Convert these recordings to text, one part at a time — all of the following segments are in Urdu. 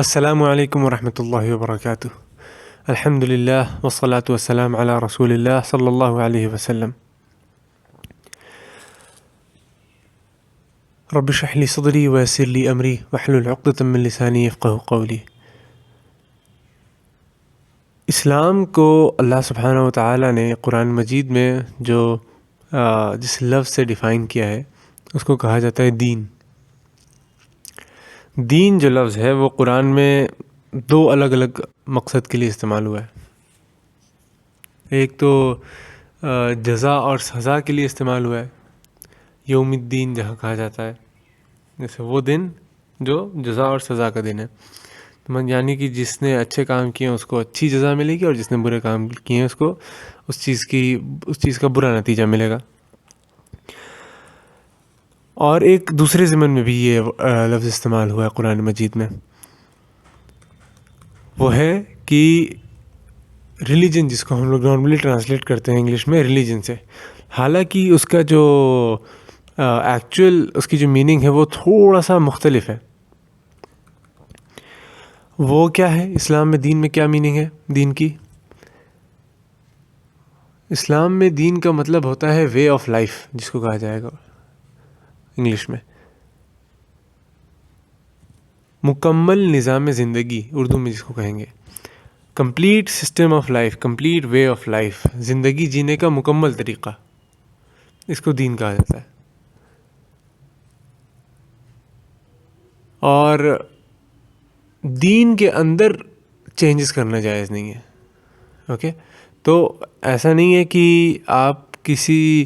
السلام علیکم ورحمۃ اللہ وبرکاتہ۔ الحمد للہ والصلاة والسلام علی رسول اللہ صلی اللہ علیہ وسلم۔ رب اشرح لی صدری ویسر لی امری واحلل عقدۃ من لسانی یفقہوا قولی۔ اسلام کو اللہ سبحانہ و تعالیٰ نے قرآن مجید میں جس لفظ سے ڈیفائن کیا ہے اس کو کہا جاتا ہے دین۔ دین جو لفظ ہے وہ قرآن میں دو الگ الگ مقصد کے لیے استعمال ہوا ہے۔ ایک تو جزا اور سزا کے لیے استعمال ہوا ہے، یوم الدین جہاں کہا جاتا ہے، جیسے وہ دن جو جزا اور سزا کا دن ہے، یعنی کہ جس نے اچھے کام کیے ہیں اس کو اچھی جزا ملے گی، اور جس نے برے کام کیے ہیں اس کو اس چیز کا برا نتیجہ ملے گا۔ اور ایک دوسرے ضمن میں بھی یہ لفظ استعمال ہوا ہے قرآن مجید میں، وہ ہے کہ ریلیجن، جس کو ہم لوگ نارملی ٹرانسلیٹ کرتے ہیں انگلش میں ریلیجن سے، حالانکہ اس کا جو ایکچوئل اس کی جو میننگ ہے وہ تھوڑا سا مختلف ہے۔ وہ کیا ہے؟ اسلام میں دین میں کیا میننگ ہے دین کی؟ اسلام میں دین کا مطلب ہوتا ہے وے آف لائف، جس کو کہا جائے گا انگلش میں مکمل نظام زندگی، اردو میں جس کو کہیں گے complete system of life, complete way of life, زندگی جینے کا مکمل طریقہ، اس کو دین کہا جاتا ہے۔ اور دین کے اندر چینجز کرنا جائز نہیں ہے، اوکے؟ تو ایسا نہیں ہے کہ آپ کسی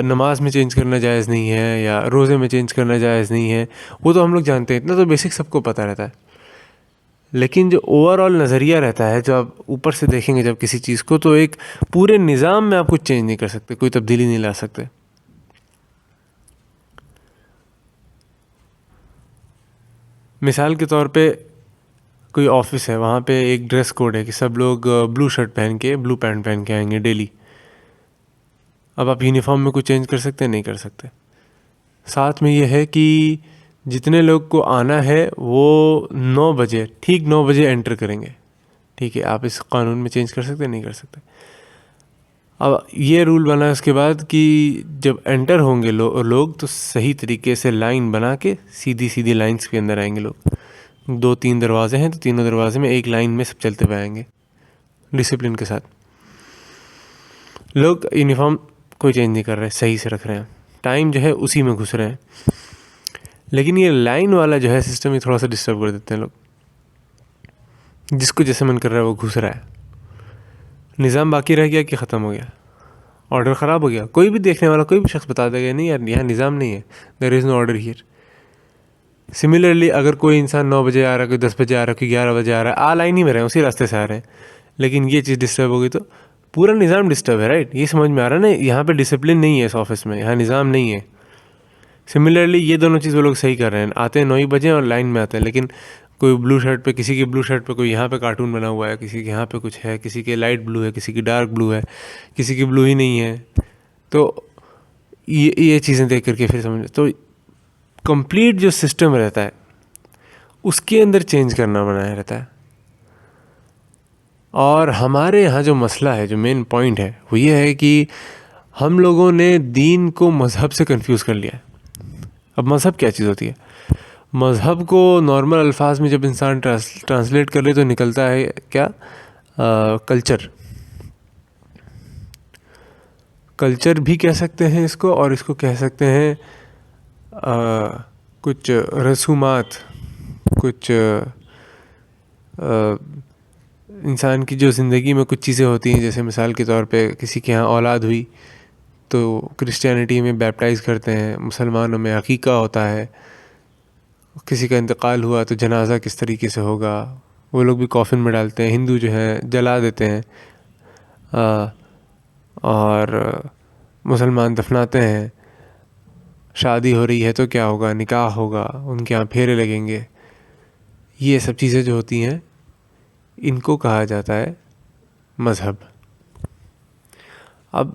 نماز میں چینج کرنا جائز نہیں ہے یا روزے میں چینج کرنا جائز نہیں ہے، وہ تو ہم لوگ جانتے ہیں، اتنا تو بیسک سب کو پتہ رہتا ہے۔ لیکن جو اوور آل نظریہ رہتا ہے، جو آپ اوپر سے دیکھیں گے جب کسی چیز کو، تو ایک پورے نظام میں آپ کچھ چینج نہیں کر سکتے، کوئی تبدیلی نہیں لا سکتے۔ مثال کے طور پہ کوئی آفس ہے، وہاں پہ ایک ڈریس کوڈ ہے کہ سب لوگ بلو شرٹ پہن کے بلو پینٹ پہن کے آئیں گے ڈیلی۔ اب آپ یونیفارم میں کچھ چینج کر سکتے ہیں؟ نہیں کر سکتے۔ ساتھ میں یہ ہے کہ جتنے لوگ کو آنا ہے وہ 9 بجے، ٹھیک 9 بجے انٹر کریں گے، ٹھیک ہے؟ آپ اس قانون میں چینج کر سکتے ہیں؟ نہیں کر سکتے۔ اب یہ رول بنا اس کے بعد کہ جب انٹر ہوں گے لوگ تو صحیح طریقے سے لائن بنا کے سیدھی لائنز کے اندر آئیں گے لوگ۔ 2-3 دروازے ہیں تو تینوں دروازے میں ایک لائن میں سب چلتے ہوئے آئیں گے ڈسپلن کے ساتھ۔ لوگ یونیفارم کوئی چینج نہیں کر رہے، صحیح سے رکھ رہے ہیں، ٹائم جو ہے اسی میں گھس رہے ہیں۔ لیکن یہ لائن والا جو ہے سسٹم، یہ تھوڑا سا ڈسٹرب کر دیتے ہیں لوگ، جس کو جیسے من کر رہا ہے وہ گھس رہا ہے۔ نظام باقی رہ گیا کہ ختم ہو گیا؟ آرڈر خراب ہو گیا؟ کوئی بھی دیکھنے والا، کوئی بھی شخص بتا دے گا نہیں یار یہاں نظام نہیں ہے، دیر از نو آرڈر ہیئر۔ سملرلی اگر کوئی انسان 9 بجے آ رہا ہے، کوئی 10 بجے آ رہا ہے، کوئی 11 بجے آ رہا ہے، آ لائن ہی میں رہے ہیں، اسی راستے سے آ رہے ہیں، لیکن یہ چیز ڈسٹرب ہو گئی تو پورا نظام ڈسٹرب ہے، رائٹ؟ یہ سمجھ میں آ رہا ہے نا، یہاں پہ ڈسپلن نہیں ہے، اس آفس میں یہاں نظام نہیں ہے۔ سملرلی یہ دونوں چیز وہ لوگ صحیح کر رہے ہیں، آتے ہیں 9 بجے اور لائن میں آتے ہیں، لیکن کوئی بلو شرٹ پہ، کسی کی بلو شرٹ پہ کوئی یہاں پہ کارٹون بنا ہوا ہے، کسی کے یہاں پہ کچھ ہے، کسی کے لائٹ بلو ہے، کسی کی ڈارک بلو ہے، کسی کی بلو ہی نہیں ہے۔ تو یہ چیزیں دیکھ کر کے پھر سمجھ، تو کمپلیٹ جو سسٹم رہتا ہے اس کے اندر چینج کرنا بنایا رہتا ہے۔ اور ہمارے یہاں جو مسئلہ ہے، جو مین پوائنٹ ہے، وہ یہ ہے کہ ہم لوگوں نے دین کو مذہب سے کنفیوز کر لیا ہے۔ اب مذہب کیا چیز ہوتی ہے؟ مذہب کو نارمل الفاظ میں جب انسان ٹرانسلیٹ کر لے تو نکلتا ہے کیا؟ کلچر۔ کلچر بھی کہہ سکتے ہیں اس کو، اور اس کو کہہ سکتے ہیں کچھ رسومات، کچھ انسان کی جو زندگی میں کچھ چیزیں ہوتی ہیں، جیسے مثال کے طور پہ کسی کے ہاں اولاد ہوئی تو کرسچینٹی میں بیپٹائز کرتے ہیں، مسلمانوں میں عقیقہ ہوتا ہے، کسی کا انتقال ہوا تو جنازہ کس طریقے سے ہوگا، وہ لوگ بھی کافن میں ڈالتے ہیں، ہندو جو ہیں جلا دیتے ہیں، اور مسلمان دفناتے ہیں۔ شادی ہو رہی ہے تو کیا ہوگا؟ نکاح ہوگا، ان کے یہاں پھیرے لگیں گے۔ یہ سب چیزیں جو ہوتی ہیں ان کو کہا جاتا ہے مذہب۔ اب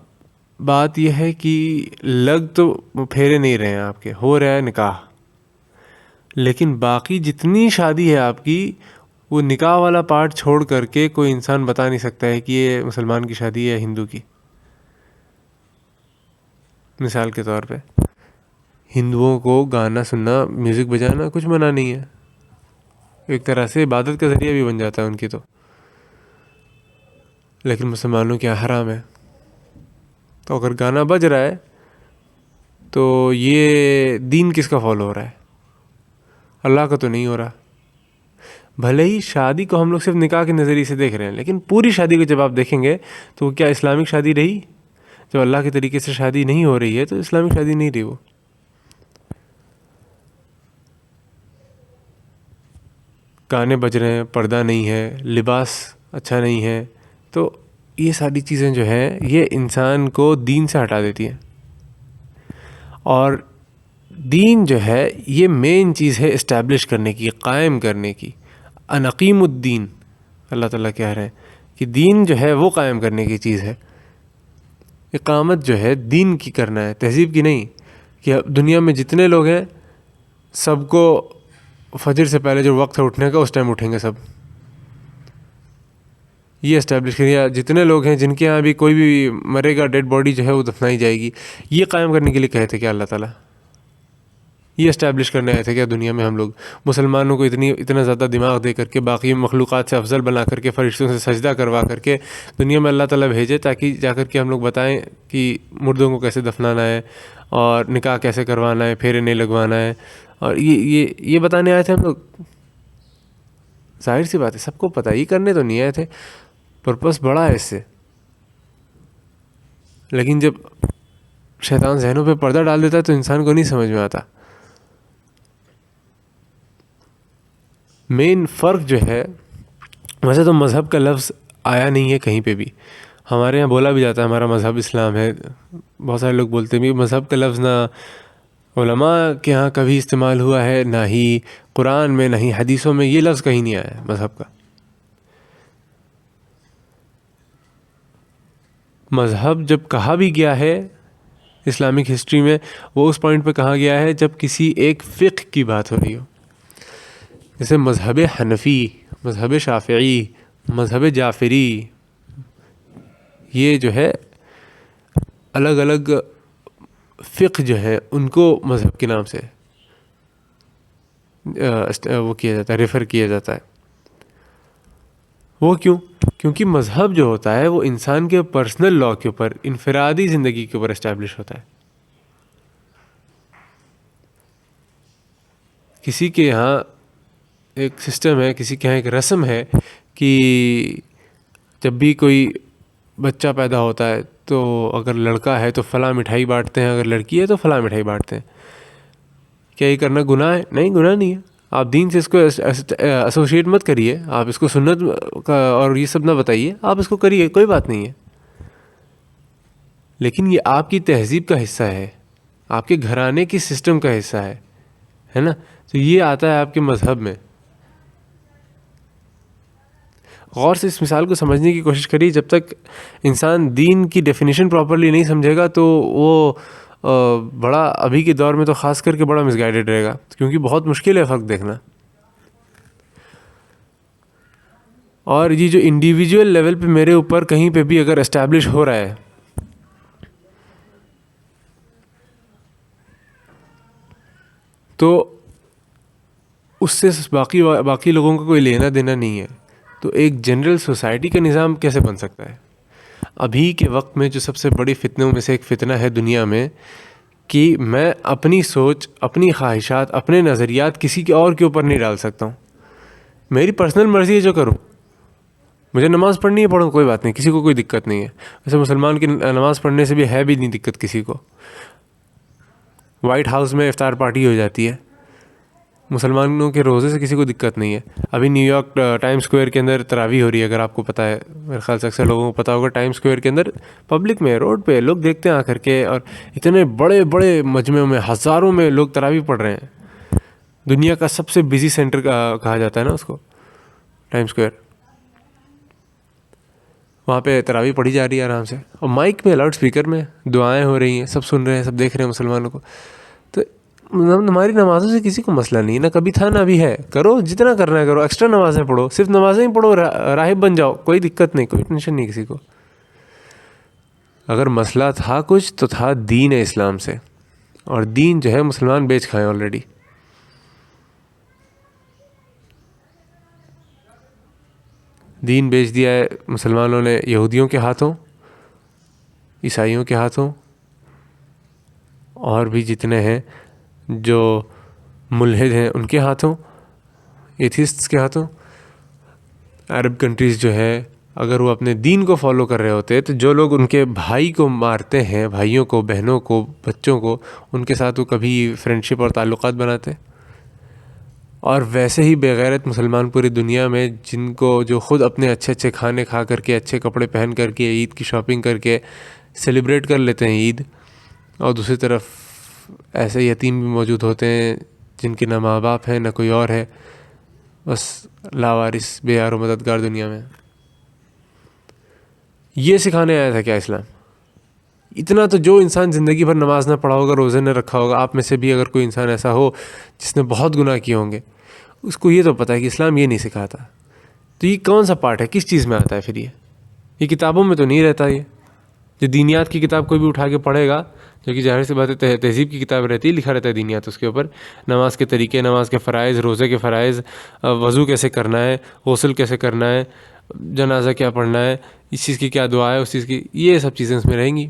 بات یہ ہے کہ لگ تو پھیرے نہیں رہے ہیں آپ کے، ہو رہا ہے نکاح، لیکن باقی جتنی شادی ہے آپ کی، وہ نکاح والا پارٹ چھوڑ کر کے کوئی انسان بتا نہیں سکتا ہے کہ یہ مسلمان کی شادی ہے یا ہندو کی. مثال کے طور پہ ہندوؤں کو گانا سننا، میوزک بجانا کچھ منع نہیں ہے، ایک طرح سے عبادت کا ذریعہ بھی بن جاتا ہے ان کی تو، لیکن مسلمانوں کے یہاں حرام ہے. تو اگر گانا بج رہا ہے تو یہ دین کس کا فالو ہو رہا ہے؟ اللہ کا تو نہیں ہو رہا. بھلے ہی شادی کو ہم لوگ صرف نکاح کے نظریے سے دیکھ رہے ہیں، لیکن پوری شادی کو جب آپ دیکھیں گے تو کیا اسلامک شادی رہی؟ جب اللہ کے طریقے سے شادی نہیں ہو رہی ہے تو اسلامک شادی نہیں رہی. وہ گانے بج رہے ہیں، پردہ نہیں ہے، لباس اچھا نہیں ہے، تو یہ ساری چیزیں جو ہیں یہ انسان کو دین سے ہٹا دیتی ہیں. اور دین جو ہے یہ مین چیز ہے اسٹیبلش کرنے کی، قائم کرنے کی. انقیم الدین، اللہ تعالیٰ کہہ رہے ہیں کہ دین جو ہے وہ قائم کرنے کی چیز ہے. اقامت جو ہے دین کی کرنا ہے، تہذیب کی نہیں. کہ دنیا میں جتنے لوگ ہیں سب کو فجر سے پہلے جو وقت ہے اٹھنے کا، اس ٹائم اٹھیں گے سب. یہ اسٹیبلش کریے. جتنے لوگ ہیں جن کے یہاں بھی کوئی بھی مرے گا، ڈیڈ باڈی جو ہے وہ دفنائی جائے گی، یہ قائم کرنے کے لیے کہے تھے کیا اللہ تعالیٰ؟ یہ اسٹیبلش کرنے آئے تھے کیا دنیا میں ہم لوگ مسلمانوں کو اتنا زیادہ دماغ دے کر کے، باقی مخلوقات سے افضل بنا کر کے، فرشتوں سے سجدہ کروا کر کے دنیا میں اللہ تعالیٰ بھیجے تاکہ جا کر کے ہم لوگ بتائیں کہ مردوں کو کیسے دفنانا ہے اور نکاح کیسے کروانا ہے، پھیرے نہیں لگوانا ہے، اور یہ بتانے آئے تھے ہم لوگ. ظاہر سی بات ہے سب کو پتہ، یہ کرنے تو نہیں آئے تھے، پرپس بڑا ہے اس سے. لیکن جب شیطان ذہنوں پہ پردہ ڈال دیتا ہے تو انسان کو نہیں سمجھ میں آتا. مین فرق جو ہے، ویسے تو مذہب کا لفظ آیا نہیں ہے کہیں پہ بھی، ہمارے یہاں بولا بھی جاتا ہے ہمارا مذہب اسلام ہے، بہت سارے لوگ بولتے ہیں. مذہب کا لفظ نہ علماء کے ہاں کبھی استعمال ہوا ہے، نہ ہی قرآن میں، نہ ہی حدیثوں میں یہ لفظ کہیں نہیں آیا ہے مذہب کا. مذہب جب کہا بھی گیا ہے اسلامک ہسٹری میں، وہ اس پوائنٹ پہ کہا گیا ہے جب کسی ایک فقہ کی بات ہو رہی ہو. جیسے مذہب حنفی، مذہب شافعی، مذہب جعفری، یہ جو ہے الگ الگ فقہ جو ہے ان کو مذہب کے نام سے وہ کیا جاتا ہے، ریفر کیا جاتا ہے. وہ کیوں؟ کیونکہ مذہب جو ہوتا ہے وہ انسان کے پرسنل لا کے اوپر، انفرادی زندگی کے اوپر اسٹیبلش ہوتا ہے. کسی کے یہاں ایک سسٹم ہے، کسی کے یہاں ایک رسم ہے کہ جب بھی کوئی بچہ پیدا ہوتا ہے تو اگر لڑکا ہے تو فلاں مٹھائی بانٹتے ہیں، اگر لڑکی ہے تو فلاں مٹھائی بانٹتے ہیں. کیا یہ کرنا گناہ ہے؟ نہیں، گناہ نہیں ہے. آپ دین سے اس کو ایسوسیٹ مت کریے، آپ اس کو سنت کا اور یہ سب نہ بتائیے، آپ اس کو کریے، کوئی بات نہیں ہے. لیکن یہ آپ کی تہذیب کا حصہ ہے، آپ کے گھرانے کی سسٹم کا حصہ ہے نا. تو یہ آتا ہے آپ کے مذہب میں. غور سے اس مثال کو سمجھنے کی کوشش کریے. جب تک انسان دین کی ڈیفینیشن پراپرلی نہیں سمجھے گا تو وہ بڑا، ابھی کے دور میں تو خاص کر کے بڑا مس گائیڈڈ رہے گا، کیونکہ بہت مشکل ہے فرق دیکھنا. اور یہ جو انڈیویجول لیول پہ میرے اوپر کہیں پہ بھی اگر اسٹیبلش ہو رہا ہے تو اس سے باقی لوگوں کا کوئی لینا دینا نہیں ہے. تو ایک جنرل سوسائٹی کا نظام کیسے بن سکتا ہے؟ ابھی کے وقت میں جو سب سے بڑی فتنوں میں سے ایک فتنہ ہے دنیا میں کہ میں اپنی سوچ، اپنی خواہشات، اپنے نظریات کسی کے اور کے اوپر نہیں ڈال سکتا ہوں. میری پرسنل مرضی ہے جو کروں. مجھے نماز پڑھنی ہے، پڑھوں، کوئی بات نہیں، کسی کو کوئی دقت نہیں ہے. ویسے مسلمان کی نماز پڑھنے سے بھی ہے بھی نہیں دقت کسی کو. وائٹ ہاؤس میں افطار پارٹی ہو جاتی ہے، مسلمانوں کے روزے سے کسی کو دقت نہیں ہے. ابھی نیو یارک ٹائم اسکوائر کے اندر تراویح ہو رہی ہے، اگر آپ کو پتہ ہے، میرے خیال سے اکثر لوگوں کو پتہ ہوگا. ٹائم اسکوائر کے اندر پبلک میں، روڈ پہ لوگ دیکھتے ہیں آ کر کے، اور اتنے بڑے بڑے مجمعوں میں ہزاروں میں لوگ تراویح پڑھ رہے ہیں. دنیا کا سب سے بزی سینٹر کہا جاتا ہے نا اس کو، ٹائم اسکوائر. وہاں پہ تراویح پڑھی جا رہی ہے آرام سے، اور مائک میں، لاؤڈ اسپیکر میں دعائیں ہو رہی ہیں، سب سن رہے ہیں، سب دیکھ رہے ہیں مسلمانوں کو. تو ہماری نمازوں سے کسی کو مسئلہ نہیں، نہ کبھی تھا نہ ابھی ہے، کرو جتنا کرنا ہے کرو، ایکسٹرا نمازیں پڑھو، صرف نمازیں ہی پڑھو، راہب بن جاؤ، کوئی دقت نہیں، کوئی ٹینشن نہیں کسی کو۔ اگر مسئلہ تھا کچھ تو تھا دین اسلام سے، اور دین جو ہے مسلمان بیچ کھائے آلریڈی۔ دین بیچ دیا ہے مسلمانوں نے یہودیوں کے ہاتھوں، عیسائیوں کے ہاتھوں، اور بھی جتنے ہیں جو ملحد ہیں ان کے ہاتھوں، ایتھیسٹس کے ہاتھوں۔ عرب کنٹریز جو ہے اگر وہ اپنے دین کو فالو کر رہے ہوتے تو جو لوگ ان کے بھائی کو مارتے ہیں، بھائیوں کو، بہنوں کو، بچوں کو، ان کے ساتھ وہ کبھی فرینڈشپ اور تعلقات بناتے۔ اور ویسے ہی بے غیرت مسلمان پوری دنیا میں، جن کو جو خود اپنے اچھے اچھے کھانے کھا کر کے، اچھے کپڑے پہن کر کے، عید کی شاپنگ کر کے سیلیبریٹ کر لیتے ہیں عید، اور دوسری طرف ایسے یتیم بھی موجود ہوتے ہیں جن کے نہ ماں باپ ہیں نہ کوئی اور ہے، بس لاوارث بے یار و مددگار دنیا میں۔ یہ سکھانے آیا تھا کیا اسلام؟ اتنا تو جو انسان زندگی بھر نماز نہ پڑھا ہوگا، روزے نہ رکھا ہوگا، آپ میں سے بھی اگر کوئی انسان ایسا ہو جس نے بہت گناہ کیے ہوں گے، اس کو یہ تو پتہ ہے کہ اسلام یہ نہیں سکھاتا۔ تو یہ کون سا پارٹ ہے، کس چیز میں آتا ہے پھر یہ کتابوں میں تو نہیں رہتا۔ یہ جو دینیات کی کتاب کوئی بھی اٹھا کے پڑھے گا، جو کہ ظاہر سی بات ہے تہذیب کی کتاب رہتی ہے، لکھا رہتا ہے دینیات اس کے اوپر، نماز کے طریقے، نماز کے فرائض، روزے کے فرائض، وضو کیسے کرنا ہے، غسل کیسے کرنا ہے، جنازہ کیا پڑھنا ہے، اس چیز کی کیا دعا ہے، اس چیز کی، یہ سب چیزیں اس میں رہیں گی۔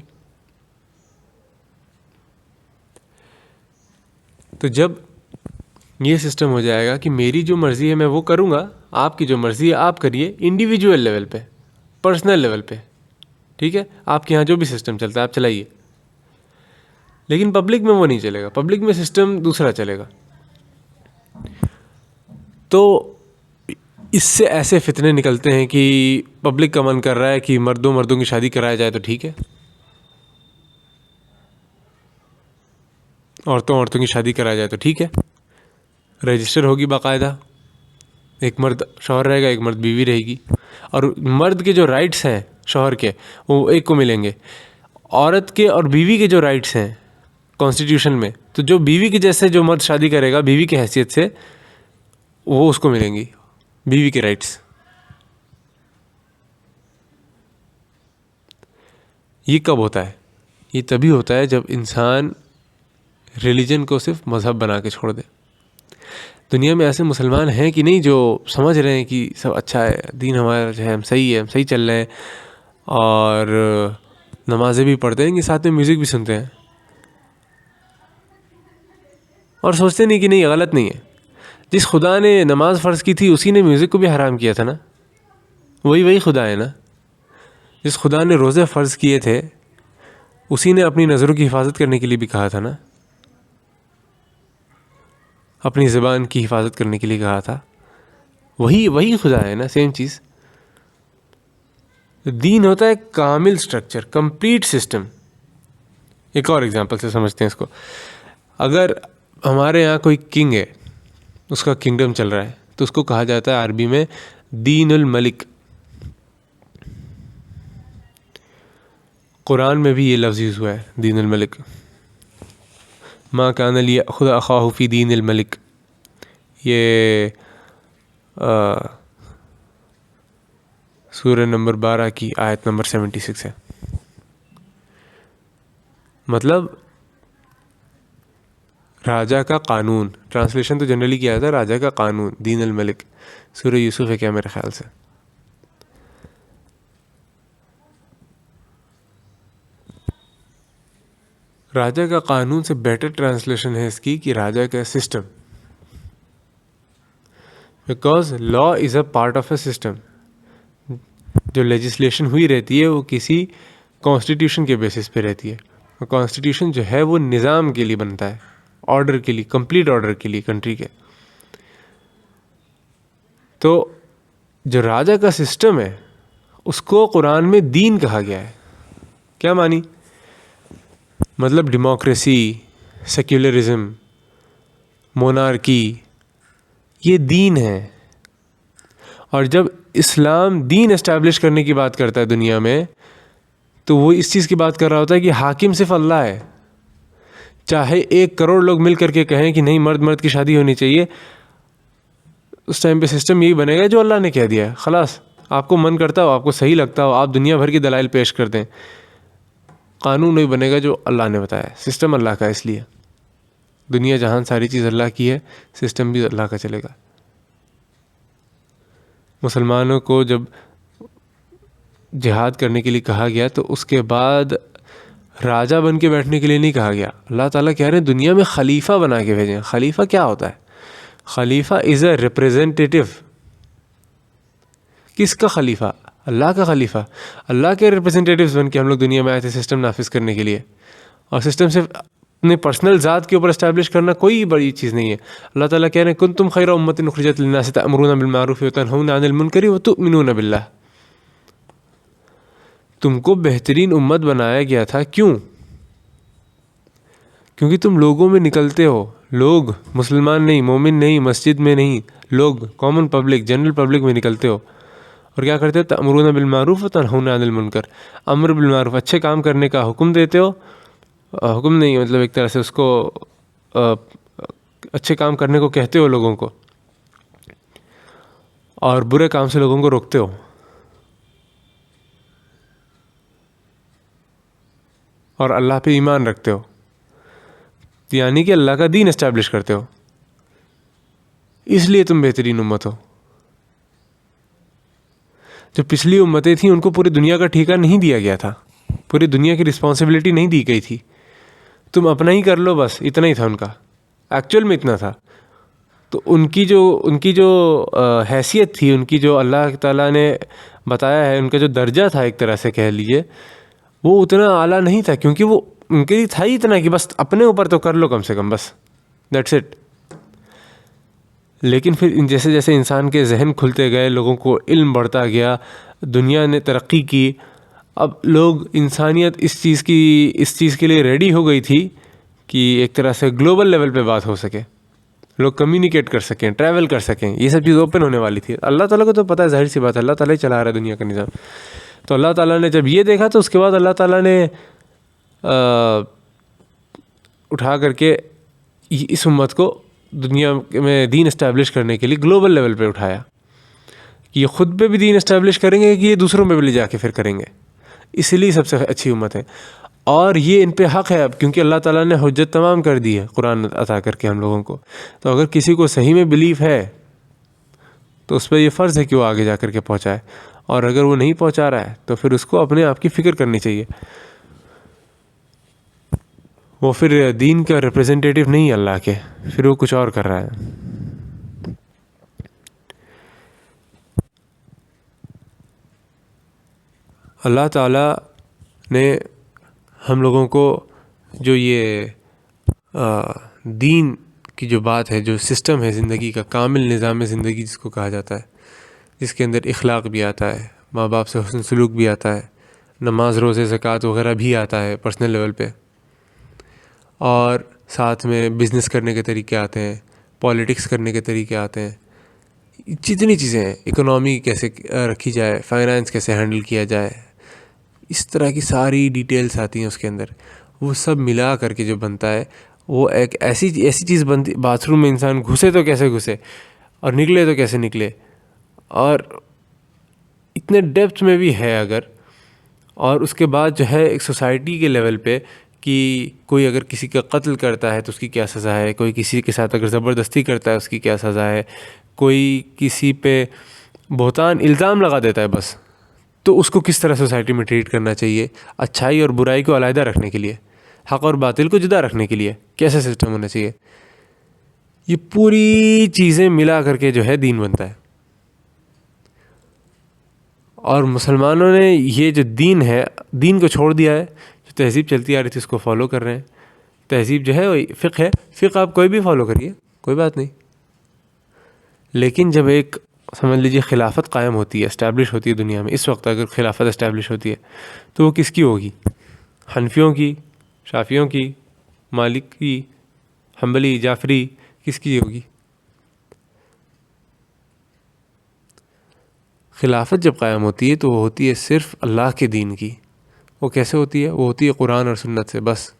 تو جب یہ سسٹم ہو جائے گا کہ میری جو مرضی ہے میں وہ کروں گا، آپ کی جو مرضی ہے آپ کریے، انڈیویجول لیول پہ، پرسنل لیول پہ، ٹھیک ہے، آپ کے یہاں جو بھی سسٹم چلتا ہے آپ چلائیے، لیکن پبلک میں وہ نہیں چلے گا، پبلک میں سسٹم دوسرا چلے گا۔ تو اس سے ایسے فتنے نکلتے ہیں کہ پبلک کا من کر رہا ہے کہ مردوں کی شادی کرایا جائے تو ٹھیک ہے، عورتوں کی شادی کرایا جائے تو ٹھیک ہے، رجسٹر ہوگی باقاعدہ، ایک مرد شوہر رہے گا، ایک مرد بیوی رہے گی، اور مرد کے جو رائٹس ہیں شوہر کے وہ ایک کو ملیں گے، عورت کے اور بیوی کے جو رائٹس ہیں کانسٹیٹیوشن میں، تو جو بیوی کے جیسے جو مرد شادی کرے گا بیوی کی حیثیت سے، وہ اس کو ملیں گی بیوی کے رائٹس۔ یہ کب ہوتا ہے؟ یہ تبھی ہوتا ہے جب انسان ریلیجن کو صرف مذہب بنا کے چھوڑ دے۔ دنیا میں ایسے مسلمان ہیں کہ نہیں جو سمجھ رہے ہیں کہ سب اچھا ہے، دین ہمارا جو ہے ہم صحیح چل رہے ہیں، اور نمازیں بھی پڑھتے ہیں کہ ساتھ میں میوزک بھی سنتے ہیں، اور سوچتے نہیں کہ نہیں غلط نہیں ہے۔ جس خدا نے نماز فرض کی تھی اسی نے میوزک کو بھی حرام کیا تھا نا، وہی خدا ہے نا۔ جس خدا نے روزے فرض کیے تھے اسی نے اپنی نظروں کی حفاظت کرنے کے لیے بھی کہا تھا نا، اپنی زبان کی حفاظت کرنے کے لیے کہا تھا، وہی خدا ہے نا، سیم چیز۔ دین ہوتا ہے کامل سٹرکچر، کمپلیٹ سسٹم۔ ایک اور ایگزامپل سے سمجھتے ہیں اس کو۔ اگر ہمارے یہاں کوئی کنگ ہے، اس کا کنگڈم چل رہا ہے، تو اس کو کہا جاتا ہے عربی میں دین الملک۔ قرآن میں بھی یہ لفظ یوز ہوا ہے، دین الملک، ما کان لیأخذ اخاہ فی دین الملک۔ یہ سورہ نمبر 12 کی آیت نمبر 76 ہے۔ مطلب راجا کا قانون، ٹرانسلیشن تو جنرلی کیا جاتا ہے راجا کا قانون، دین الملک، سورہ یوسف ہے کیا میرے خیال سے۔ راجا کا قانون سے بیٹر ٹرانسلیشن ہے اس کی کہ راجا کا system, because law is a part of a system. جو لیجسلیشن ہوئی رہتی ہے وہ کسی کانسٹیٹیوشن کے بیسس پہ رہتی ہے، اور کانسٹیٹیوشن جو ہے وہ نظام کے لیے بنتا ہے، آرڈر کے لیے، کمپلیٹ آرڈر کے لیے کنٹری کے۔ تو جو راجا کا سسٹم ہے اس کو قرآن میں دین کہا گیا ہے۔ کیا معنی؟ مطلب ڈیموکریسی، سیکولرزم، مونارکی، یہ دین ہے۔ اور جب اسلام دین اسٹیبلش کرنے کی بات کرتا ہے دنیا میں، تو وہ اس چیز کی بات کر رہا ہوتا ہے کہ حاکم صرف اللہ ہے، چاہے 1 کروڑ لوگ مل کر کے کہیں کہ نہیں مرد مرد کی شادی ہونی چاہیے، اس ٹائم پہ سسٹم یہی بنے گا جو اللہ نے کہہ دیا ہے. خلاص آپ کو من کرتا ہو، آپ کو صحیح لگتا ہو، آپ دنیا بھر کی دلائل پیش کر دیں، قانون نہیں بنے گا جو اللہ نے بتایا. سسٹم اللہ کا، اس لیے دنیا جہان ساری چیز اللہ کی ہے، سسٹم بھی اللہ کا چلے گا. مسلمانوں کو جب جہاد کرنے کے لیے کہا گیا تو اس کے بعد راجہ بن کے بیٹھنے کے لیے نہیں کہا گیا. اللہ تعالیٰ کہہ رہے ہیں دنیا میں خلیفہ بنا کے بھیجیں. خلیفہ کیا ہوتا ہے؟ خلیفہ از اے ریپریزنٹیٹیو. کس کا خلیفہ؟ اللہ کا خلیفہ. اللہ کے ریپریزنٹیٹیوز بن کے ہم لوگ دنیا میں آئے تھے سسٹم نافذ کرنے کے لیے. اور سسٹم صرف اپنے پرسنل ذات کے اوپر اسٹیبلش کرنا کوئی بڑی چیز نہیں ہے. اللہ تعالیٰ کہہ رہے ہیں کنتم خیر امۃ اخرجت للناس تأمرون بالمعروف وتنہون عن المنکر وتؤمنون باللہ. تم کو بہترین امت بنایا گیا تھا. کیوں؟ کیونکہ تم لوگوں میں نکلتے ہو. لوگ مسلمان نہیں، مومن نہیں، مسجد میں نہیں، لوگ کامن پبلک، جنرل پبلک میں نکلتے ہو اور کیا کرتے ہو؟ تأمرون بالمعروف وتنہون عن المنکر. امر بالمعروف، اچھے کام کرنے کا حکم دیتے ہو. حکم نہیں مطلب ایک طرح سے اس کو اچھے کام کرنے کو کہتے ہو لوگوں کو، اور برے کام سے لوگوں کو روکتے ہو. اور اللہ پہ ایمان رکھتے ہو، یعنی کہ اللہ کا دین اسٹیبلش کرتے ہو. اس لیے تم بہترین امت ہو. جو پچھلی امتیں تھیں ان کو پوری دنیا کا ٹھیکہ نہیں دیا گیا تھا، پوری دنیا کی رسپانسبلٹی نہیں دی گئی تھی. تم اپنا ہی کر لو بس، اتنا ہی تھا ان کا. ایکچوئل میں اتنا تھا. تو ان کی جو حیثیت تھی، ان کی جو اللہ تعالیٰ نے بتایا ہے، ان کا جو درجہ تھا ایک طرح سے کہہ لیجیے، وہ اتنا اعلیٰ نہیں تھا. کیونکہ وہ ان کے لیے تھا ہی اتنا کہ بس اپنے اوپر تو کر لو کم سے کم، بس دیٹس اٹ. لیکن پھر جیسے جیسے انسان کے ذہن کھلتے گئے، لوگوں کو علم بڑھتا گیا، دنیا نے ترقی کی، اب لوگ انسانیت اس چیز کے لیے ریڈی ہو گئی تھی کہ ایک طرح سے گلوبل لیول پہ بات ہو سکے، لوگ کمیونیکیٹ کر سکیں، ٹریول کر سکیں. یہ سب چیز اوپن ہونے والی تھی. اللہ تعالیٰ کو تو پتہ ہے، ظاہر سی بات ہے، اللہ تعالیٰ ہی چلا رہا ہے دنیا کا نظام. تو اللہ تعالیٰ نے جب یہ دیکھا تو اس کے بعد اللہ تعالیٰ نے اٹھا کر کے اس امت کو دنیا میں دین اسٹیبلش کرنے کے لیے گلوبل لیول پہ اٹھایا کہ یہ خود پہ بھی دین اسٹیبلش کریں گے کہ یہ دوسروں پہ بھی لے جا کے پھر کریں گے. اس لیے سب سے اچھی امت ہے. اور یہ ان پہ حق ہے اب، کیونکہ اللہ تعالیٰ نے حجت تمام کر دی ہے قرآن عطا کر کے ہم لوگوں کو. تو اگر کسی کو صحیح میں بلیف ہے تو اس پہ یہ فرض ہے کہ وہ آگے جا کر کے پہنچائے، اور اگر وہ نہیں پہنچا رہا ہے تو پھر اس کو اپنے آپ کی فکر کرنی چاہیے. وہ پھر دین کا ریپریزنٹیٹیو نہیں ہے اللہ کے، پھر وہ کچھ اور کر رہا ہے. اللہ تعالیٰ نے ہم لوگوں کو جو یہ دین کی جو بات ہے، جو سسٹم ہے زندگی کا، کامل نظام زندگی جس کو کہا جاتا ہے، جس کے اندر اخلاق بھی آتا ہے، ماں باپ سے حسن سلوک بھی آتا ہے، نماز روزے زکوٰۃ وغیرہ بھی آتا ہے پرسنل لیول پہ، اور ساتھ میں بزنس کرنے کے طریقے آتے ہیں، پالیٹکس کرنے کے طریقے آتے ہیں، جتنی چیزیں ہیں، اکنامی کیسے رکھی جائے، فائنانس کیسے ہینڈل کیا جائے، اس طرح کی ساری ڈیٹیلز آتی ہیں اس کے اندر. وہ سب ملا کر کے جو بنتا ہے وہ ایک ایسی چیز بنتی. باتھ روم میں انسان گھسے تو کیسے گھسے اور نکلے تو کیسے نکلے، اور اتنے ڈیپتھ میں بھی ہے اگر. اور اس کے بعد جو ہے ایک سوسائٹی کے لیول پہ کہ کوئی اگر کسی کا قتل کرتا ہے تو اس کی کیا سزا ہے، کوئی کسی کے ساتھ اگر زبردستی کرتا ہے اس کی کیا سزا ہے، کوئی کسی پہ بہتان الزام لگا دیتا ہے بس، تو اس کو کس طرح سوسائٹی میں ٹریٹ کرنا چاہیے، اچھائی اور برائی کو علیحدہ رکھنے کے لیے، حق اور باطل کو جدا رکھنے کے لیے کیسے سسٹم ہونا چاہیے. یہ پوری چیزیں ملا کر کے جو ہے دین بنتا ہے. اور مسلمانوں نے یہ جو دین ہے، دین کو چھوڑ دیا ہے. جو تہذیب چلتی آ رہی تھی اس کو فالو کر رہے ہیں. تہذیب جو ہے وہ فقہ ہے، فقہ آپ کوئی بھی فالو کریے، کوئی بات نہیں. لیکن جب ایک سمجھ لیجیے خلافت قائم ہوتی ہے، اسٹیبلش ہوتی ہے دنیا میں، اس وقت اگر خلافت اسٹیبلش ہوتی ہے تو وہ کس کی ہوگی؟ حنفیوں کی، شافیوں کی، مالک کی، حنبلی، جعفری، کس کی ہوگی؟ خلافت جب قائم ہوتی ہے تو وہ ہوتی ہے صرف اللہ کے دین کی. وہ کیسے ہوتی ہے؟ وہ ہوتی ہے قرآن اور سنت سے بس.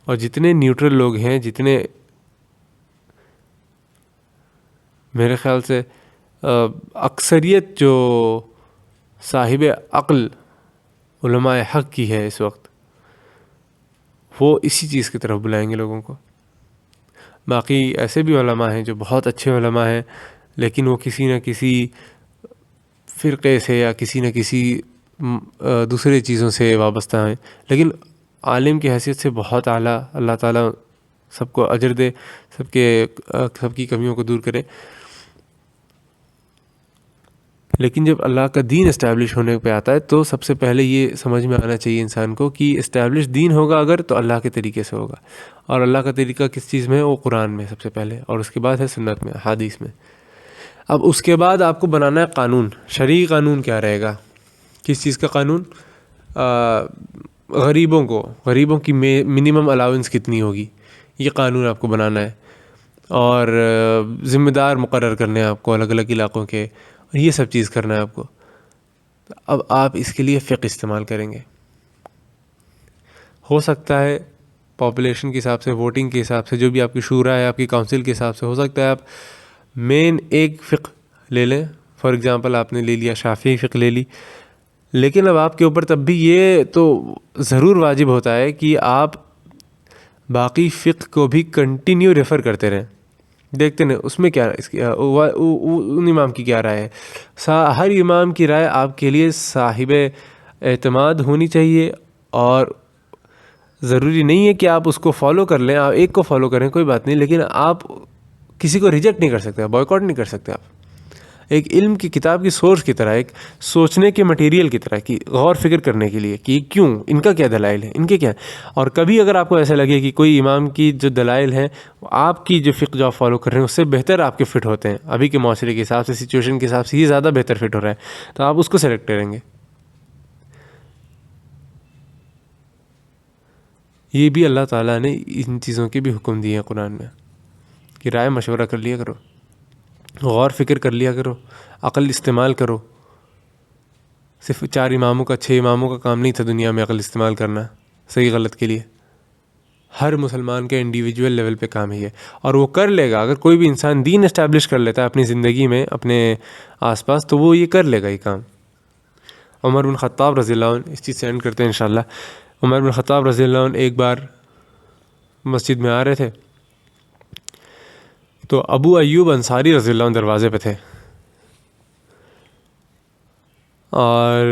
اور جتنے نیوٹرل لوگ ہیں، جتنے میرے خیال سے اکثریت جو صاحب عقل علماء حق کی ہے اس وقت، وہ اسی چیز کی طرف بلائیں گے لوگوں کو. باقی ایسے بھی علماء ہیں جو بہت اچھے علماء ہیں، لیکن وہ کسی نہ کسی فرقے سے یا کسی نہ کسی دوسرے چیزوں سے وابستہ ہیں، لیکن عالم کی حیثیت سے بہت اعلیٰ. اللہ تعالیٰ سب کو اجر دے، سب کی کمیوں کو دور کرے. لیکن جب اللہ کا دین اسٹیبلش ہونے پہ آتا ہے تو سب سے پہلے یہ سمجھ میں آنا چاہیے انسان کو کہ اسٹیبلش دین ہوگا اگر تو اللہ کے طریقے سے ہوگا. اور اللہ کا طریقہ کس چیز میں ہے؟ وہ قرآن میں سب سے پہلے، اور اس کے بعد ہے سنت میں، حدیث میں. اب اس کے بعد آپ کو بنانا ہے قانون. شرعی قانون کیا رہے گا؟ کس چیز کا قانون؟ غریبوں کی منیمم الاؤنس کتنی ہوگی، یہ قانون آپ کو بنانا ہے. اور ذمہ دار مقرر کرنے ہیں آپ کو الگ الگ علاقوں کے، اور یہ سب چیز کرنا ہے آپ کو. اب آپ اس کے لیے فقہ استعمال کریں گے. ہو سکتا ہے پاپولیشن کے حساب سے، ووٹنگ کے حساب سے، جو بھی آپ کی شورا ہے، آپ کی کونسل کے حساب سے، ہو سکتا ہے آپ مین ایک فقہ لے لیں. فار ایگزامپل آپ نے لے لیا شافعی فقہ لے لی، لیکن اب آپ کے اوپر تب بھی یہ تو ضرور واجب ہوتا ہے کہ آپ باقی فقہ کو بھی کنٹینیو ریفر کرتے رہیں، دیکھتے ہیں اس میں کیا ان امام کی کیا رائے ہے. ہر امام کی رائے آپ کے لیے صاحب اعتماد ہونی چاہیے، اور ضروری نہیں ہے کہ آپ اس کو فالو کر لیں. آپ ایک کو فالو کریں کوئی بات نہیں، لیکن آپ کسی کو ریجیکٹ نہیں کر سکتے، بوائکاٹ نہیں کر سکتے. آپ ایک علم کی کتاب کی سورس کی طرح، ایک سوچنے کے مٹیریل کی طرح، کی غور فکر کرنے کے لیے کہ کیوں، ان کا کیا دلائل ہے، ان کے کیا. اور کبھی اگر آپ کو ایسا لگے کہ کوئی امام کی جو دلائل ہیں آپ کی جو فقہ جو آپ فالو کر رہے ہیں اس سے بہتر آپ کے فٹ ہوتے ہیں، ابھی کے معاشرے کے حساب سے، سچویشن کے حساب سے یہ زیادہ بہتر فٹ ہو رہا ہے، تو آپ اس کو سلیکٹ کریں گے. یہ بھی اللہ تعالیٰ نے ان چیزوں کے بھی حکم دیے ہیں قرآن میں کہ رائے مشورہ کر لیا کرو، غور فکر کر لیا کرو، عقل استعمال کرو. صرف 4 اماموں کا 6 اماموں کا کام نہیں تھا دنیا میں عقل استعمال کرنا صحیح غلط کے لیے. ہر مسلمان کے انڈیویجول لیول پہ کام ہے یہ، اور وہ کر لے گا. اگر کوئی بھی انسان دین اسٹیبلش کر لیتا ہے اپنی زندگی میں، اپنے آس پاس، تو وہ یہ کر لے گا یہ کام. عمر بن خطاب رضی اللہ عنہ، اس چیز سے اینڈ کرتے ہیں انشاءاللہ. عمر بن خطاب رضی اللہ عنہ ایک بار مسجد میں آ رہے تھے تو ابو ایوب انصاری رضی اللہ عنہ دروازے پہ تھے، اور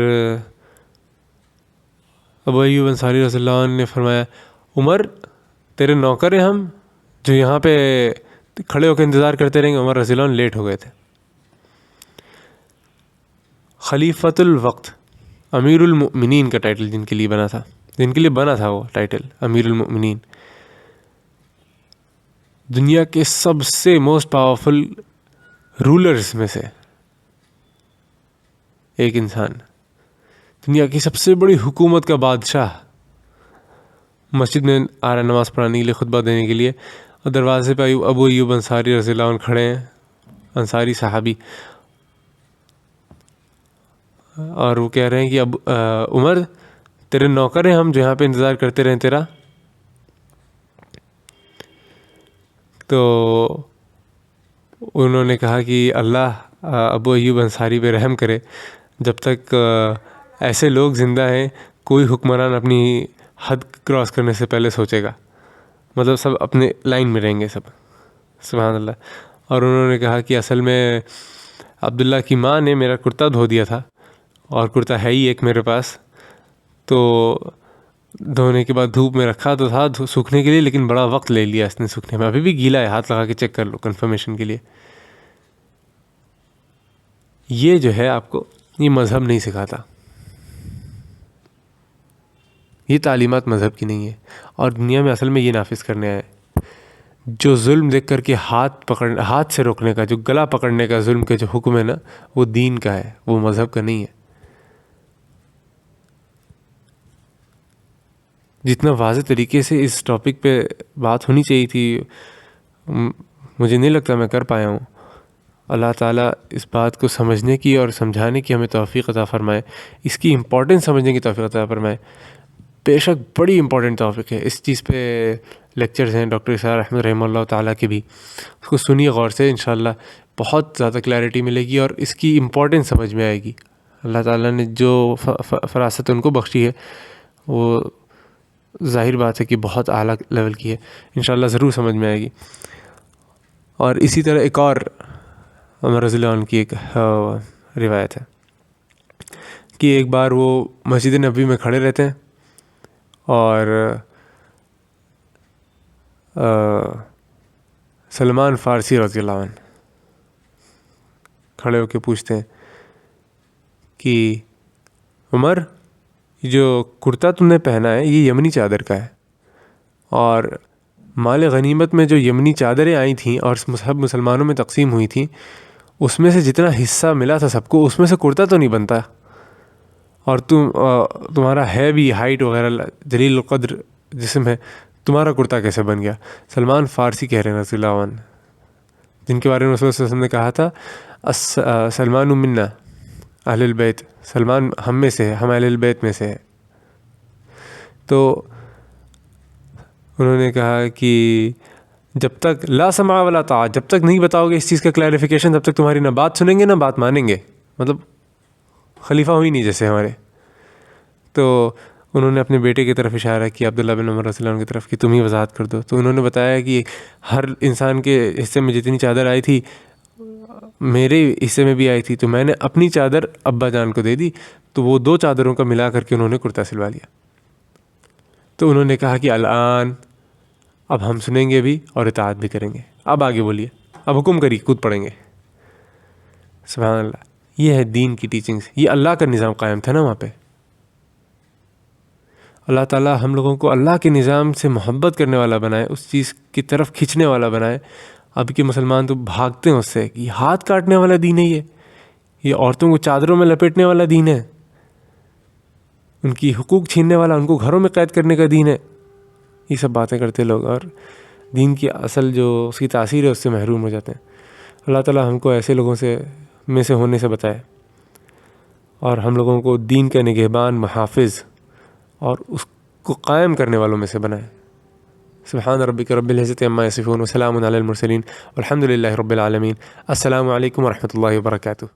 ابو ایوب انصاری رضی اللہ عنہ نے فرمایا، عمر تیرے نوکر ہیں ہم جو یہاں پہ کھڑے ہو کے انتظار کرتے رہیں گے. عمر رضی اللہ عنہ لیٹ ہو گئے تھے. خلیفۃ الوقت، امیر المؤمنین کا ٹائٹل جن کے لیے بنا تھا وہ ٹائٹل امیر المؤمنین، دنیا کے سب سے موسٹ پاورفل رولرز میں سے ایک انسان، دنیا کی سب سے بڑی حکومت کا بادشاہ، مسجد میں آ رہا نماز پڑھانے کے لیے، خطبہ دینے کے لیے، اور دروازے پہ ابو ایوب انصاری رضی اللہ عنہ کھڑے ہیں، انصاری صحابی، اور وہ کہہ رہے ہیں کہ اب عمر تیرے نوکر ہیں ہم جو یہاں پہ انتظار کرتے رہیں تیرا. تو انہوں نے کہا کہ اللہ ابو ایوب انصاری پہ رحم کرے، جب تک ایسے لوگ زندہ ہیں کوئی حکمران اپنی حد کراس کرنے سے پہلے سوچے گا، مطلب سب اپنے لائن میں رہیں گے سب. سبحان اللہ. اور انہوں نے کہا کہ اصل میں عبداللہ کی ماں نے میرا کرتا دھو دیا تھا، اور کرتا ہے ہی ایک میرے پاس، تو دھونے کے بعد دھوپ میں رکھا تو تھا سوکھنے کے لیے، لیکن بڑا وقت لے لیا اس نے سوکھنے میں، ابھی بھی گیلا ہے، ہاتھ لگا کے چیک کر لو کنفرمیشن کے لیے. یہ جو ہے آپ کو یہ مذہب نہیں سکھاتا، یہ تعلیمات مذہب کی نہیں ہے. اور دنیا میں اصل میں یہ نافذ کرنے آئے. جو ظلم دیکھ کر کے ہاتھ سے روکنے کا، جو گلا پکڑنے کا ظلم کا جو حکم ہے نا، وہ دین کا ہے، وہ مذہب کا نہیں ہے. جتنا واضح طریقے سے اس ٹاپک پہ بات ہونی چاہیے تھی، مجھے نہیں لگتا میں کر پایا ہوں. اللہ تعالیٰ اس بات کو سمجھنے کی اور سمجھانے کی ہمیں توفیق عطا فرمائے، اس کی امپورٹنس سمجھنے کی توفیق عطا فرمائے. بے شک بڑی امپورٹنٹ ٹاپک ہے. اس چیز پہ لیکچرز ہیں ڈاکٹر اسرار احمد رحمہ اللہ تعالیٰ کے بھی. اس کو سنیے غور سے, انشاءاللہ بہت زیادہ کلیئرٹی ملے گی اور اس کی امپورٹنس سمجھ میں آئے گی. اللہ تعالیٰ نے جو فراست ان کو بخشی ہے وہ ظاہر بات ہے کہ بہت اعلیٰ لیول کی ہے. انشاءاللہ ضرور سمجھ میں آئے گی. اور اسی طرح ایک اور عمر رضی اللہ عنہ کی ایک روایت ہے کہ ایک بار وہ مسجد نبوی میں کھڑے رہتے ہیں اور سلمان فارسی رضی اللہ عنہ کھڑے ہو کے پوچھتے ہیں کہ عمر, جو کرتا تم نے پہنا ہے یہ یمنی چادر کا ہے, اور مال غنیمت میں جو یمنی چادریں آئی تھیں اور سب مسلمانوں میں تقسیم ہوئی تھیں, اس میں سے جتنا حصہ ملا تھا سب کو, اس میں سے کرتا تو نہیں بنتا, اور تمہارا ہے بھی ہائٹ وغیرہ جلیل القدر جسم ہے, تمہارا کرتا کیسے بن گیا؟ سلمان فارسی کہہ رہے ہیں رضی اللہ عنہ, جن کے بارے میں رسول صلی اللہ علیہ وسلم نے کہا تھا سلمان منا اہل البیت, سلمان ہم میں سے ہے, ہم اہل البیت میں سے ہے. تو انہوں نے کہا کہ جب تک لا سمع ولا طاعۃ, جب تک نہیں بتاؤ گے اس چیز کا کلیریفیکیشن تب تک تمہاری نہ بات سنیں گے نہ بات مانیں گے. مطلب خلیفہ ہوئی نہیں جیسے ہمارے. تو انہوں نے اپنے بیٹے کی طرف اشارہ کیا, عبداللہ بن عمر رضی اللہ عنہ کی طرف, کہ تم ہی وضاحت کر دو. تو انہوں نے بتایا کہ ہر انسان کے حصے میں جتنی چادر آئی تھی میرے حصے میں بھی آئی تھی, تو میں نے اپنی چادر ابا جان کو دے دی, تو وہ 2 چادروں کا ملا کر کے انہوں نے کرتا سلوا لیا. تو انہوں نے کہا کہ الان اب ہم سنیں گے بھی اور اطاعت بھی کریں گے. اب آگے بولیے, اب حکم کریے, کود پڑیں گے. سبحان اللہ, یہ ہے دین کی ٹیچنگز. یہ اللہ کا نظام قائم تھا نا وہاں پہ. اللہ تعالیٰ ہم لوگوں کو اللہ کے نظام سے محبت کرنے والا بنائے, اس چیز کی طرف کھنچنے والا بنائے. اب کے مسلمان تو بھاگتے ہیں اس سے, یہ ہاتھ کاٹنے والا دین ہے, یہ عورتوں کو چادروں میں لپیٹنے والا دین ہے, ان کی حقوق چھیننے والا, ان کو گھروں میں قید کرنے کا دین ہے. یہ سب باتیں کرتے لوگ, اور دین کی اصل جو اس کی تاثیر ہے اس سے محروم ہو جاتے ہیں. اللہ تعالیٰ ہم کو ایسے لوگوں سے ہونے سے بتائے, اور ہم لوگوں کو دین کا نگہبان, محافظ اور اس کو قائم کرنے والوں میں سے بنائے. سبحان ربک رب العزت عما یصفون وسلام علی المرسلین والحمد للہ رب العالمین. السلام علیکم ورحمۃ اللہ وبرکاتہ.